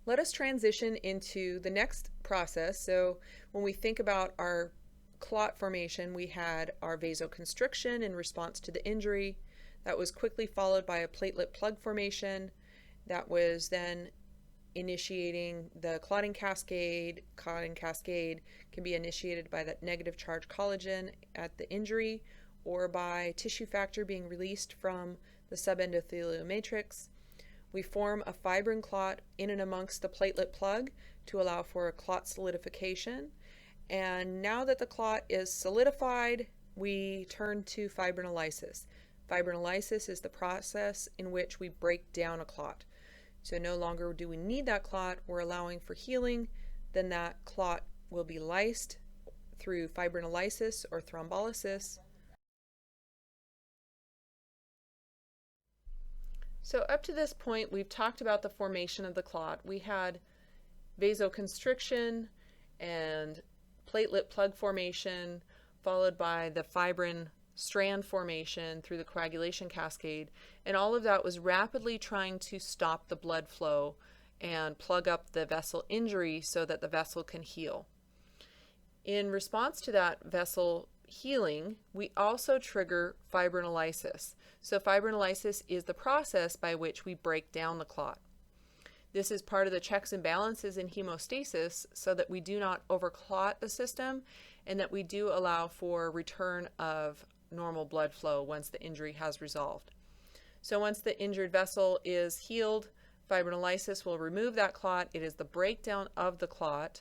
Let us transition into the next process. So when we think about our clot formation, we had our vasoconstriction in response to the injury. That was quickly followed by a platelet plug formation. That was then initiating the clotting cascade. Clotting cascade can be initiated by that negative charge collagen at the injury or by tissue factor being released from the subendothelial matrix. We form a fibrin clot in and amongst the platelet plug to allow for a clot solidification. And now that the clot is solidified, we turn to fibrinolysis. Fibrinolysis is the process in which we break down a clot. So no longer do we need that clot, we're allowing for healing, then that clot will be lysed through fibrinolysis or thrombolysis. So up to this point, we've talked about the formation of the clot. We had vasoconstriction and platelet plug formation, followed by the fibrin strand formation through the coagulation cascade, and all of that was rapidly trying to stop the blood flow and plug up the vessel injury so that the vessel can heal. In response to that vessel healing, we also trigger fibrinolysis. So fibrinolysis is the process by which we break down the clot. This is part of the checks and balances in hemostasis so that we do not overclot the system and that we do allow for return of normal blood flow once the injury has resolved. So once the injured vessel is healed, fibrinolysis will remove that clot. It is the breakdown of the clot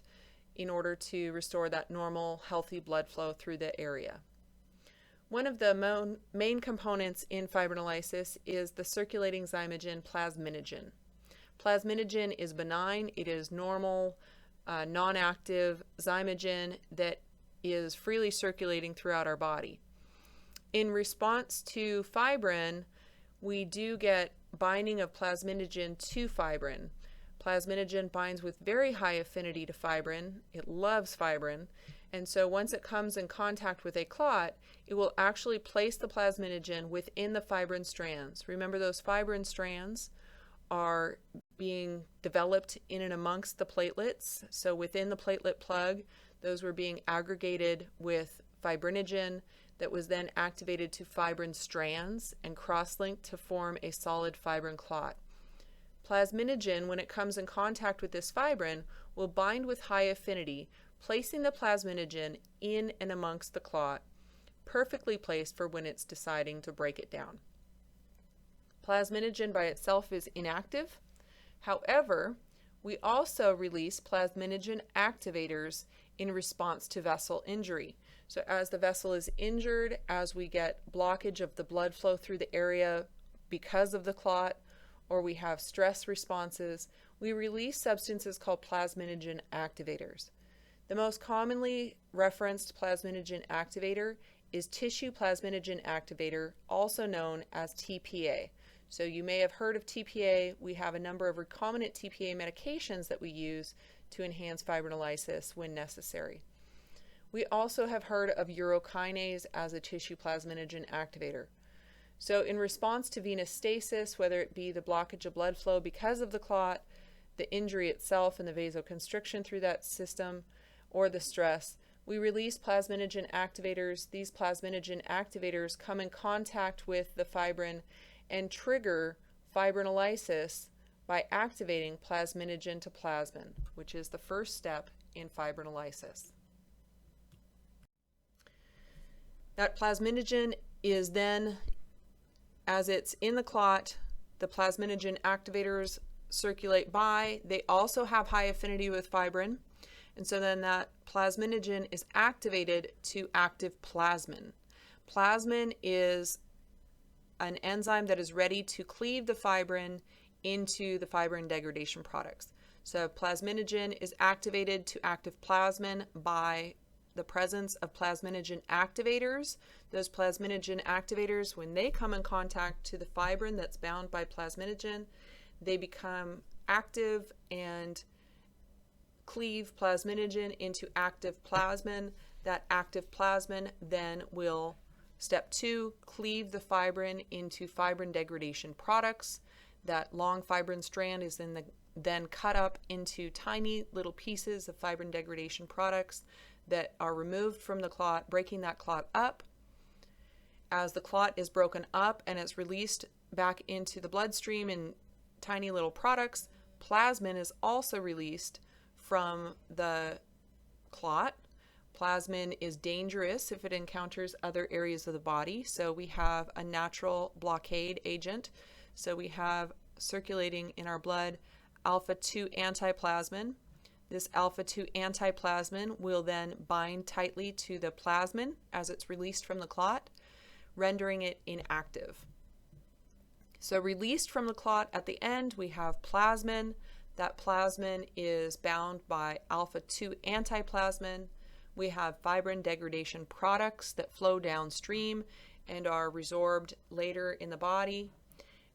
in order to restore that normal, healthy blood flow through the area. One of the main components in fibrinolysis is the circulating zymogen plasminogen. Plasminogen is benign. It is normal, non-active zymogen that is freely circulating throughout our body. In response to fibrin, we do get binding of plasminogen to fibrin. Plasminogen binds with very high affinity to fibrin. It loves fibrin. And so once it comes in contact with a clot, it will actually place the plasminogen within the fibrin strands. Remember, those fibrin strands are being developed in and amongst the platelets. So within the platelet plug, those were being aggregated with fibrinogen that was then activated to fibrin strands and cross-linked to form a solid fibrin clot. Plasminogen, when it comes in contact with this fibrin, will bind with high affinity, placing the plasminogen in and amongst the clot, perfectly placed for when it's deciding to break it down. Plasminogen by itself is inactive. However, we also release plasminogen activators in response to vessel injury. So as the vessel is injured, as we get blockage of the blood flow through the area because of the clot, or we have stress responses, we release substances called plasminogen activators. The most commonly referenced plasminogen activator is tissue plasminogen activator, also known as TPA. So you may have heard of TPA. We have a number of recombinant TPA medications that we use to enhance fibrinolysis when necessary. We also have heard of urokinase as a tissue plasminogen activator. So in response to venous stasis, whether it be the blockage of blood flow because of the clot, the injury itself and the vasoconstriction through that system, or the stress, we release plasminogen activators. These plasminogen activators come in contact with the fibrin and trigger fibrinolysis by activating plasminogen to plasmin, which is the first step in fibrinolysis. That plasminogen is then, as it's in the clot, the plasminogen activators circulate by. They also have high affinity with fibrin, and so then that plasminogen is activated to active plasmin. Plasmin is an enzyme that is ready to cleave the fibrin into the fibrin degradation products. So plasminogen is activated to active plasmin by the presence of plasminogen activators. Those plasminogen activators, when they come in contact to the fibrin that's bound by plasminogen, they become active and cleave plasminogen into active plasmin. That active plasmin then will, step 2, cleave the fibrin into fibrin degradation products. That long fibrin strand is in then cut up into tiny little pieces of fibrin degradation products that are removed from the clot, breaking that clot up. As the clot is broken up and it's released back into the bloodstream in tiny little products, plasmin is also released from the clot. Plasmin is dangerous if it encounters other areas of the body, so we have a natural blockade agent. So we have circulating in our blood alpha-2 antiplasmin. This alpha-2 antiplasmin will then bind tightly to the plasmin as it's released from the clot, rendering it inactive. So released from the clot at the end, we have plasmin. That plasmin is bound by alpha-2 antiplasmin. We have fibrin degradation products that flow downstream and are resorbed later in the body.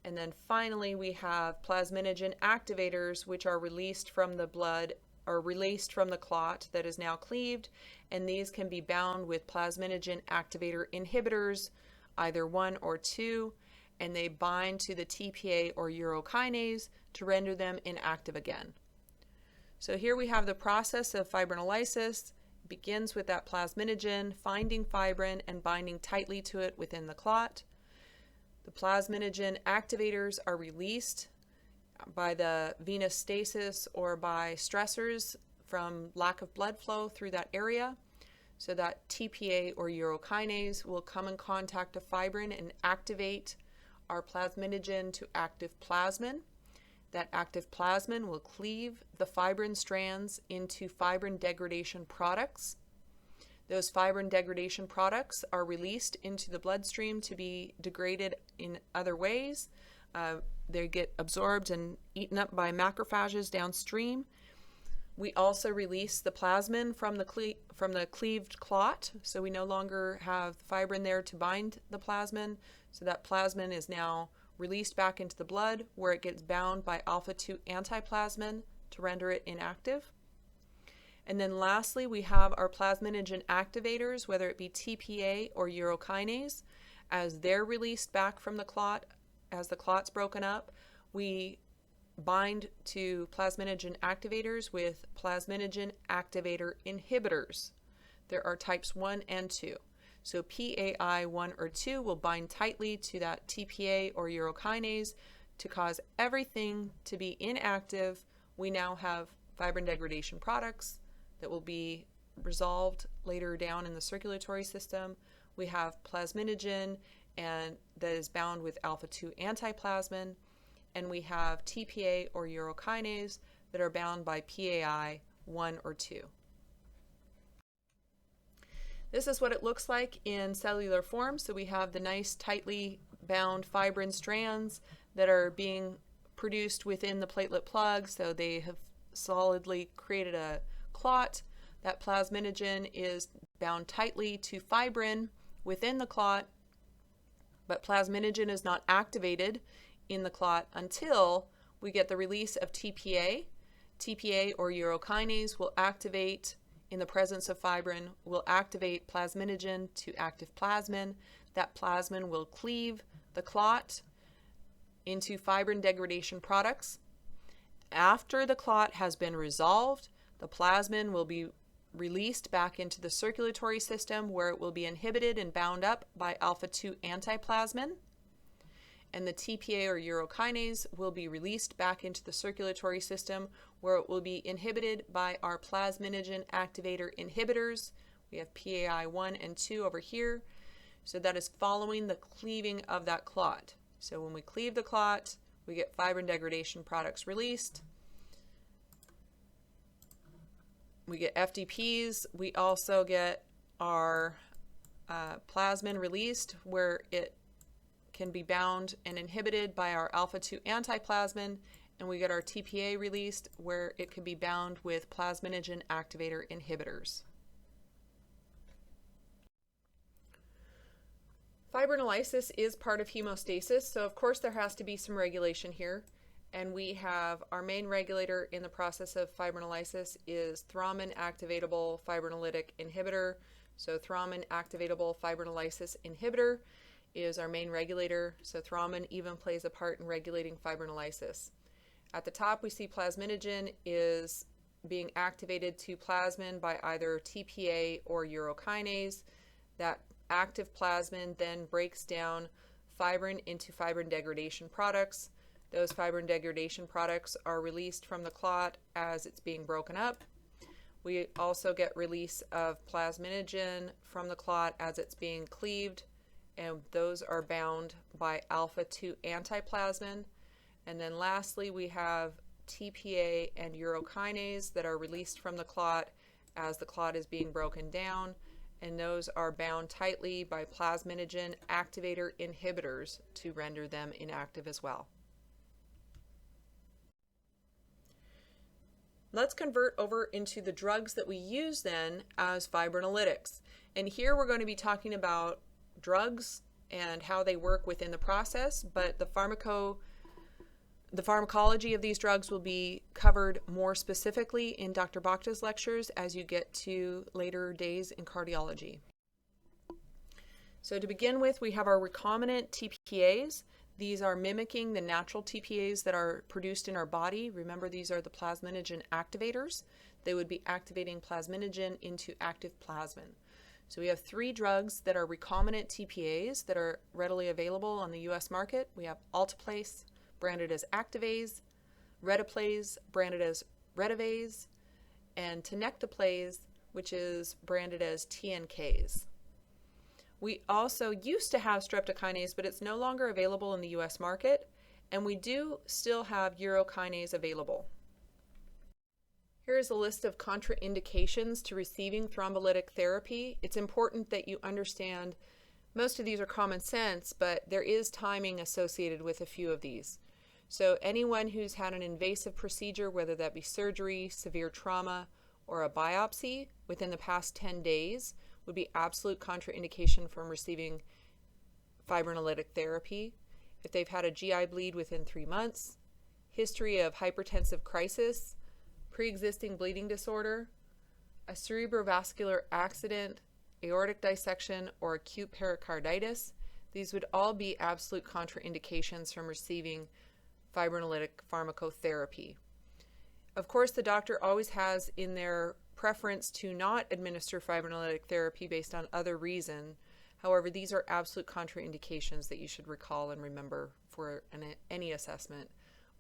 And then finally, we have plasminogen activators, which are released from the blood or released from the clot that is now cleaved. And these can be bound with plasminogen activator inhibitors, either 1 or 2, and they bind to the TPA or urokinase to render them inactive again. So here we have the process of fibrinolysis. It begins with that plasminogen finding fibrin and binding tightly to it within the clot. The plasminogen activators are released by the venous stasis or by stressors from lack of blood flow through that area. So that TPA or urokinase will come in contact with fibrin and activate our plasminogen to active plasmin. That active plasmin will cleave the fibrin strands into fibrin degradation products. Those fibrin degradation products are released into the bloodstream to be degraded in other ways. They get absorbed and eaten up by macrophages downstream. We also release the plasmin from the cleaved clot, so we no longer have fibrin there to bind the plasmin. So that plasmin is now released back into the blood, where it gets bound by alpha-2 antiplasmin to render it inactive. And then lastly, we have our plasminogen activators, whether it be TPA or urokinase. As they're released back from the clot, as the clot's broken up, we bind to plasminogen activators with plasminogen activator inhibitors. There are types 1 and 2. So PAI 1 or 2 will bind tightly to that TPA or urokinase to cause everything to be inactive. We now have fibrin degradation products that will be resolved later down in the circulatory system. We have plasminogen and that is bound with alpha-2 antiplasmin, and we have TPA or urokinase that are bound by PAI 1 or 2. This is what it looks like in cellular form. So we have the nice tightly bound fibrin strands that are being produced within the platelet plug. So they have solidly created a clot. That plasminogen is bound tightly to fibrin within the clot, but plasminogen is not activated in the clot until we get the release of TPA. TPA or urokinase will activate in the presence of fibrin, will activate plasminogen to active plasmin. That plasmin will cleave the clot into fibrin degradation products. After the clot has been resolved, the plasmin will be released back into the circulatory system, where it will be inhibited and bound up by alpha-2 antiplasmin. And the TPA or urokinase will be released back into the circulatory system, where it will be inhibited by our plasminogen activator inhibitors. We have PAI 1 and 2 over here. So that is following the cleaving of that clot. So when we cleave the clot, we get fibrin degradation products released. We get FDPs. We also get our plasmin released, where it can be bound and inhibited by our alpha-2 antiplasmin, and we get our TPA released, where it can be bound with plasminogen activator inhibitors. Fibrinolysis is part of hemostasis, so of course there has to be some regulation here, and we have our main regulator in the process of fibrinolysis is thrombin activatable fibrinolytic inhibitor. So thrombin activatable fibrinolysis inhibitor is our main regulator. So thrombin even plays a part in regulating fibrinolysis. At the top, we see plasminogen is being activated to plasmin by either TPA or urokinase. That active plasmin then breaks down fibrin into fibrin degradation products. Those fibrin degradation products are released from the clot as it's being broken up. We also get release of plasminogen from the clot as it's being cleaved, and those are bound by alpha-2 antiplasmin. And then lastly, we have TPA and urokinase that are released from the clot as the clot is being broken down, and those are bound tightly by plasminogen activator inhibitors to render them inactive as well. Let's convert over into the drugs that we use then as fibrinolytics. And here we're going to be talking about drugs and how they work within the process, but the pharmacology of these drugs will be covered more specifically in Dr. Bhakta's lectures as you get to later days in cardiology. So to begin with, we have our recombinant TPAs. These are mimicking the natural TPAs that are produced in our body. Remember, these are the plasminogen activators. They would be activating plasminogen into active plasmin. So we have 3 drugs that are recombinant TPAs that are readily available on the US market. We have Antiplatelets, branded as Activase, Retiplase, branded as Retivase, and Tenecteplase, which is branded as TNKase. We also used to have streptokinase, but it's no longer available in the US market, and we do still have urokinase available. Here is a list of contraindications to receiving thrombolytic therapy. It's important that you understand most of these are common sense, but there is timing associated with a few of these. So anyone who's had an invasive procedure, whether that be surgery, severe trauma, or a biopsy within the past 10 days would be absolute contraindication from receiving fibrinolytic therapy. If they've had a GI bleed within 3 months, history of hypertensive crisis, pre-existing bleeding disorder, a cerebrovascular accident, aortic dissection, or acute pericarditis, these would all be absolute contraindications from receiving fibrinolytic pharmacotherapy. Of course, the doctor always has in their preference to not administer fibrinolytic therapy based on other reason. However, these are absolute contraindications that you should recall and remember for any assessment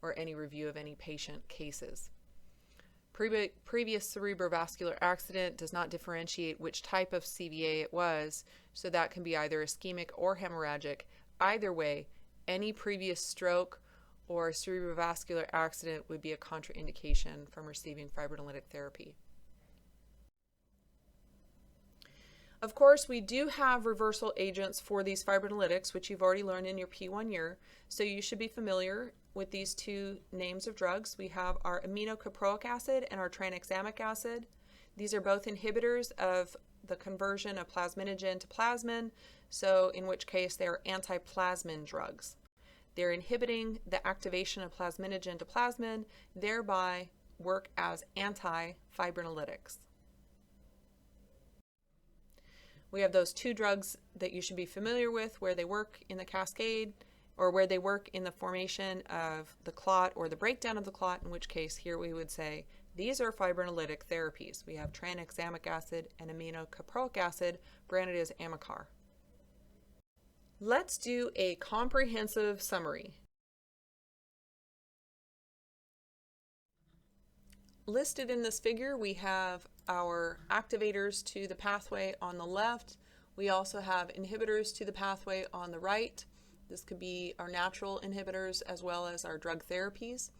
or any review of any patient cases. Previous cerebrovascular accident does not differentiate which type of CVA it was, so that can be either ischemic or hemorrhagic. Either way, any previous stroke or cerebrovascular accident would be a contraindication from receiving fibrinolytic therapy. Of course, we do have reversal agents for these fibrinolytics, which you've already learned in your P1 year, so you should be familiar with these 2 names of drugs. We have our aminocaproic acid and our tranexamic acid. These are both inhibitors of the conversion of plasminogen to plasmin, so in which case they are antiplasmin drugs. They're inhibiting the activation of plasminogen to plasmin, thereby work as anti-fibrinolytics. We have those 2 drugs that you should be familiar with, where they work in the cascade, or where they work in the formation of the clot or the breakdown of the clot, in which case here we would say these are fibrinolytic therapies. We have tranexamic acid and aminocaproic acid, branded as Amicar. Let's do a comprehensive summary. Listed in this figure, we have our activators to the pathway on the left. We also have inhibitors to the pathway on the right. This could be our natural inhibitors as well as our drug therapies.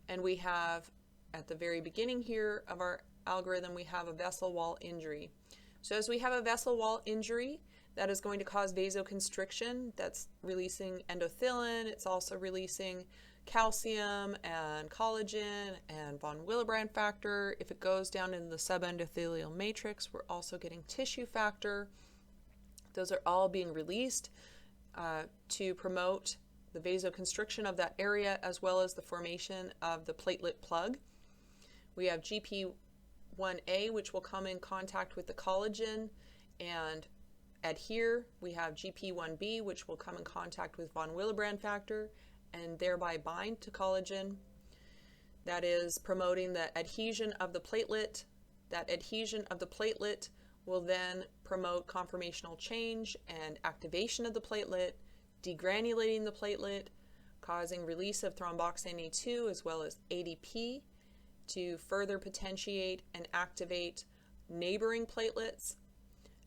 And we have, at the very beginning here of our algorithm, we have a vessel wall injury. So as we have a vessel wall injury, that is going to cause vasoconstriction. That's releasing endothelin. It's also releasing calcium and collagen and von Willebrand factor. If it goes down in the subendothelial matrix, we're also getting tissue factor. Those are all being released to promote the vasoconstriction of that area, as well as the formation of the platelet plug. We have GP1A, which will come in contact with the collagen and adhere. We have GP1B, which will come in contact with von Willebrand factor and thereby bind to collagen. That is promoting the adhesion of the platelet. That adhesion of the platelet will then promote conformational change and activation of the platelet, degranulating the platelet, causing release of thromboxane A2 as well as ADP to further potentiate and activate neighboring platelets.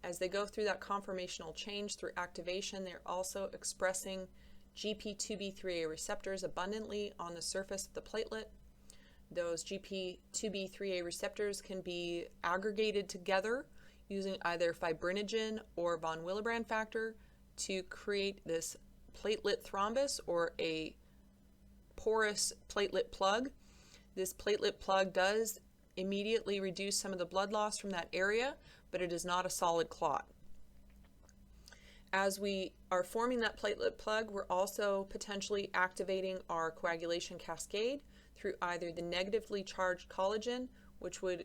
As they go through that conformational change through activation, they're also expressing GP2B3A receptors abundantly on the surface of the platelet. Those GP2B3A receptors can be aggregated together using either fibrinogen or von Willebrand factor to create this platelet thrombus or a porous platelet plug. This platelet plug does immediately reduce some of the blood loss from that area, but it is not a solid clot. As we are forming that platelet plug, we're also potentially activating our coagulation cascade through either the negatively charged collagen, which would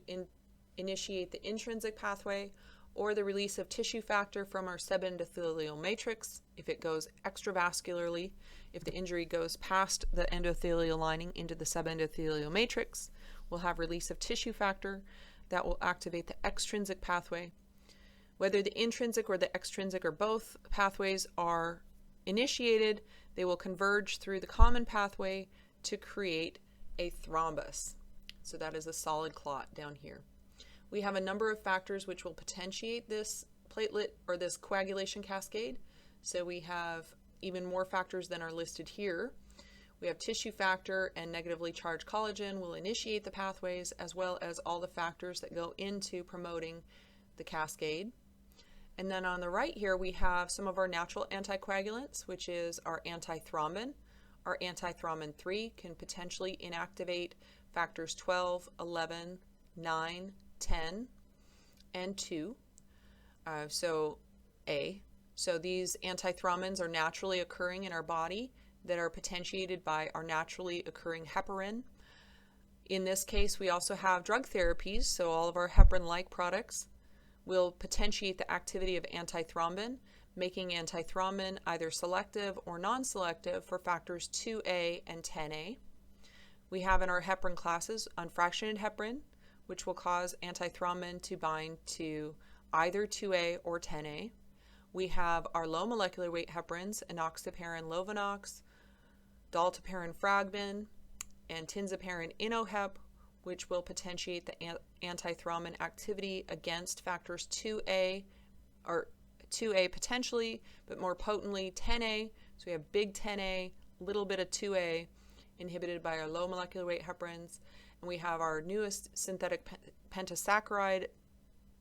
initiate the intrinsic pathway, or the release of tissue factor from our subendothelial matrix if it goes extravascularly. If the injury goes past the endothelial lining into the subendothelial matrix, we'll have release of tissue factor that will activate the extrinsic pathway. Whether the intrinsic or the extrinsic or both pathways are initiated, they will converge through the common pathway to create a thrombus. So that is a solid clot down here. We have a number of factors which will potentiate this platelet or this coagulation cascade. So we have even more factors than are listed here. We have tissue factor and negatively charged collagen will initiate the pathways, as well as all the factors that go into promoting the cascade. And then on the right here, we have some of our natural anticoagulants, which is our antithrombin. Our antithrombin 3 can potentially inactivate factors 12, 11, 9, 10, and 2. So these antithrombins are naturally occurring in our body that are potentiated by our naturally occurring heparin. In this case, we also have drug therapies, so all of our heparin-like products will potentiate the activity of antithrombin, making antithrombin either selective or non-selective for factors 2A and 10A. We have in our heparin classes unfractionated heparin, which will cause antithrombin to bind to either 2A or 10A. We have our low molecular weight heparins, enoxaparin Lovenox, dalteparin Fragmin, and tinzaparin Inohep, which will potentiate the antithrombin activity against factors 2A, or 2A potentially, but more potently 10A. So we have big 10A, little bit of 2A, inhibited by our low molecular weight heparins. And we have our newest synthetic pentasaccharide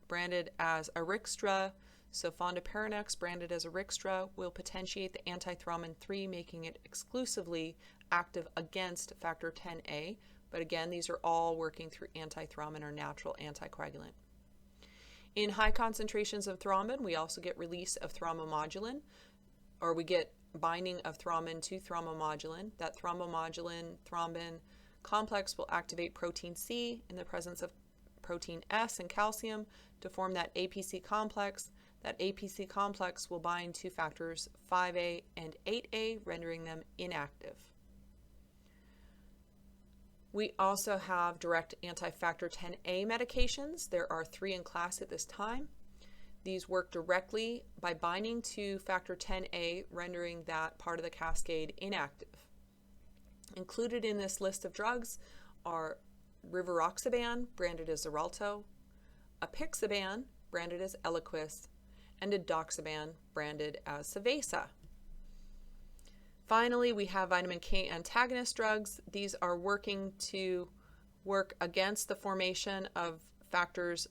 branded as Arixtra. So fondaparinux, branded as Arixtra, will potentiate the antithrombin 3, making it exclusively active against factor 10A. But again, these are all working through antithrombin or natural anticoagulant. In high concentrations of thrombin, we also get release of thrombomodulin, or we get binding of thrombin to thrombomodulin. That thrombomodulin thrombin complex will activate protein C in the presence of protein S and calcium to form that APC complex. That APC complex will bind to factors 5A and 8A, rendering them inactive. We also have direct anti-factor 10A medications. There are 3 in class at this time. These work directly by binding to factor 10A, rendering that part of the cascade inactive. Included in this list of drugs are rivaroxaban, branded as Xarelto, apixaban, branded as Eliquis, and edoxaban, branded as Savesa. Finally, we have vitamin K antagonist drugs. These are working to work against the formation of factors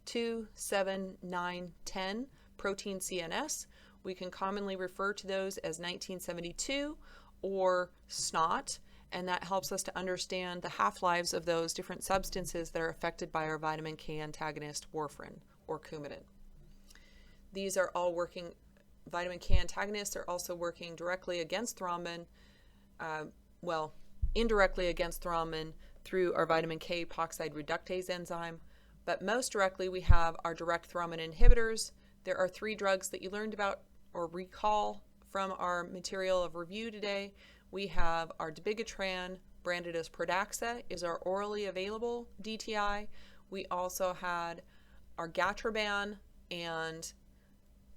2, 7, 9, 10, protein CNS. We can commonly refer to those as 1972 or SNOT, and that helps us to understand the half-lives of those different substances that are affected by our vitamin K antagonist warfarin or Coumadin. These are all working. Vitamin K antagonists are also working directly against thrombin, indirectly against thrombin through our vitamin K epoxide reductase enzyme, but most directly we have our direct thrombin inhibitors. There are 3 drugs that you learned about or recall from our material of review today. We have our dabigatran, branded as Pradaxa, is our orally available DTI. We also had our Gatraban and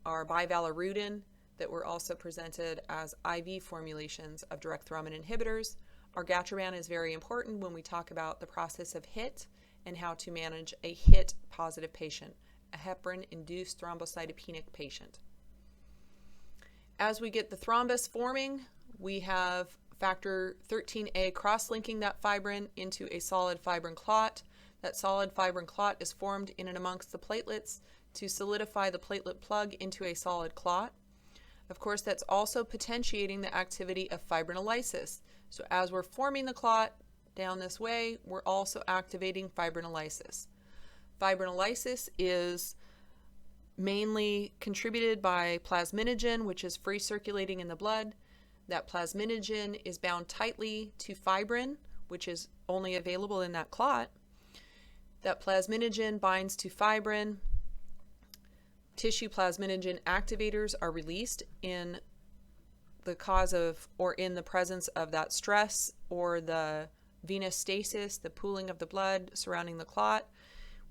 our bivalirudin that were also presented as IV formulations of direct thrombin inhibitors. Our Gatraban is very important when we talk about the process of HIT and how to manage a HIT positive patient, a heparin-induced thrombocytopenic patient. As we get the thrombus forming, we have factor 13A cross-linking that fibrin into a solid fibrin clot. That solid fibrin clot is formed in and amongst the platelets to solidify the platelet plug into a solid clot. Of course, that's also potentiating the activity of fibrinolysis. So as we're forming the clot down this way, we're also activating fibrinolysis. Fibrinolysis is mainly contributed by plasminogen, which is free circulating in the blood. That plasminogen is bound tightly to fibrin, which is only available in that clot. That plasminogen binds to fibrin. Tissue plasminogen activators are released in the cause of or in the presence of that stress or the venous stasis, the pooling of the blood surrounding the clot.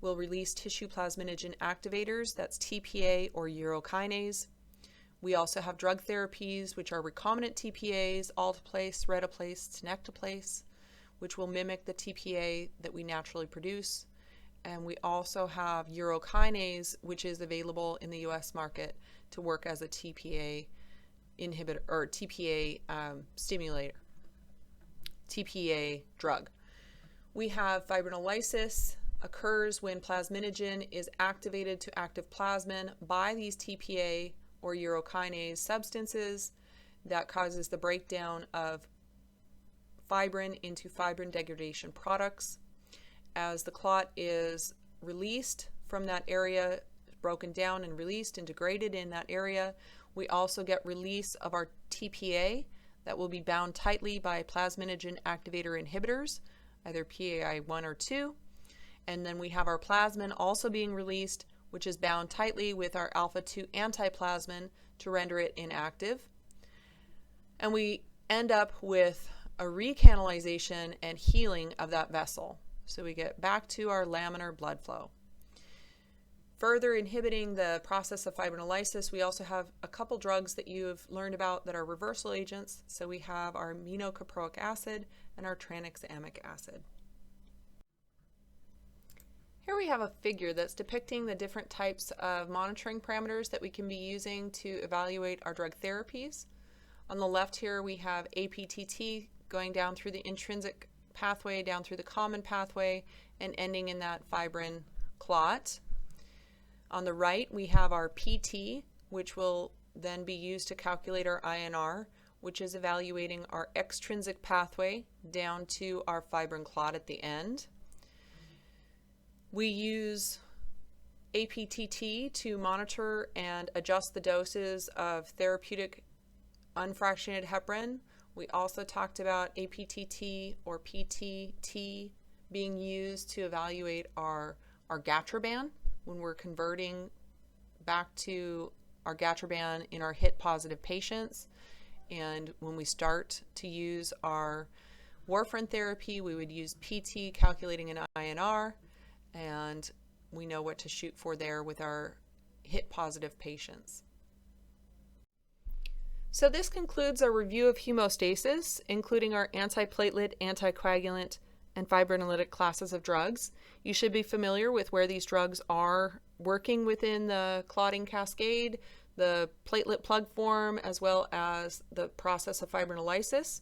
Will release tissue plasminogen activators, that's TPA or urokinase. We also have drug therapies, which are recombinant TPAs, alteplase, reteplase, tenecteplase, which will mimic the TPA that we naturally produce. And we also have urokinase, which is available in the US market to work as a TPA inhibitor or TPA stimulator, TPA drug. We have fibrinolysis occurs when plasminogen is activated to active plasmin by these TPA or urokinase substances that causes the breakdown of fibrin into fibrin degradation products. As the clot is released from that area, broken down and released and degraded in that area, we also get release of our TPA that will be bound tightly by plasminogen activator inhibitors, either PAI1 or 2. And then we have our plasmin also being released, which is bound tightly with our alpha-2 antiplasmin to render it inactive. And we end up with a recanalization and healing of that vessel. So we get back to our laminar blood flow. Further inhibiting the process of fibrinolysis, we also have a couple drugs that you have learned about that are reversal agents. So we have our aminocaproic acid and our tranexamic acid. Here we have a figure that's depicting the different types of monitoring parameters that we can be using to evaluate our drug therapies. On the left here we have APTT going down through the intrinsic pathway, down through the common pathway, and ending in that fibrin clot. On the right we have our PT, which will then be used to calculate our INR, which is evaluating our extrinsic pathway down to our fibrin clot at the end. We use APTT to monitor and adjust the doses of therapeutic unfractionated heparin. We also talked about APTT or PTT being used to evaluate our Gatraban when we're converting back to our Gatraban in our HIT positive patients. And when we start to use our warfarin therapy, we would use PT calculating an INR. And we know what to shoot for there with our HIT positive patients. So this concludes our review of hemostasis, including our antiplatelet, anticoagulant, and fibrinolytic classes of drugs. You should be familiar with where these drugs are working within the clotting cascade, the platelet plug form, as well as the process of fibrinolysis.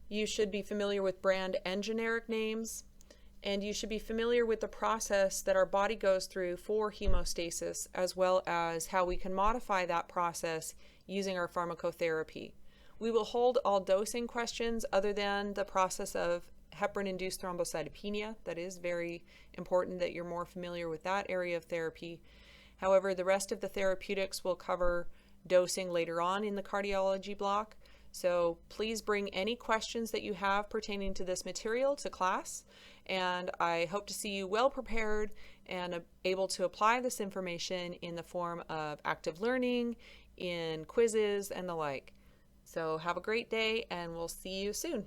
You should be familiar with brand and generic names. And you should be familiar with the process that our body goes through for hemostasis, as well as how we can modify that process using our pharmacotherapy. We will hold all dosing questions other than the process of heparin-induced thrombocytopenia. That is very important that you're more familiar with that area of therapy. However, the rest of the therapeutics will cover dosing later on in the cardiology block. So please bring any questions that you have pertaining to this material to class. And I hope to see you well prepared and able to apply this information in the form of active learning, in quizzes, and the like. So have a great day, and we'll see you soon.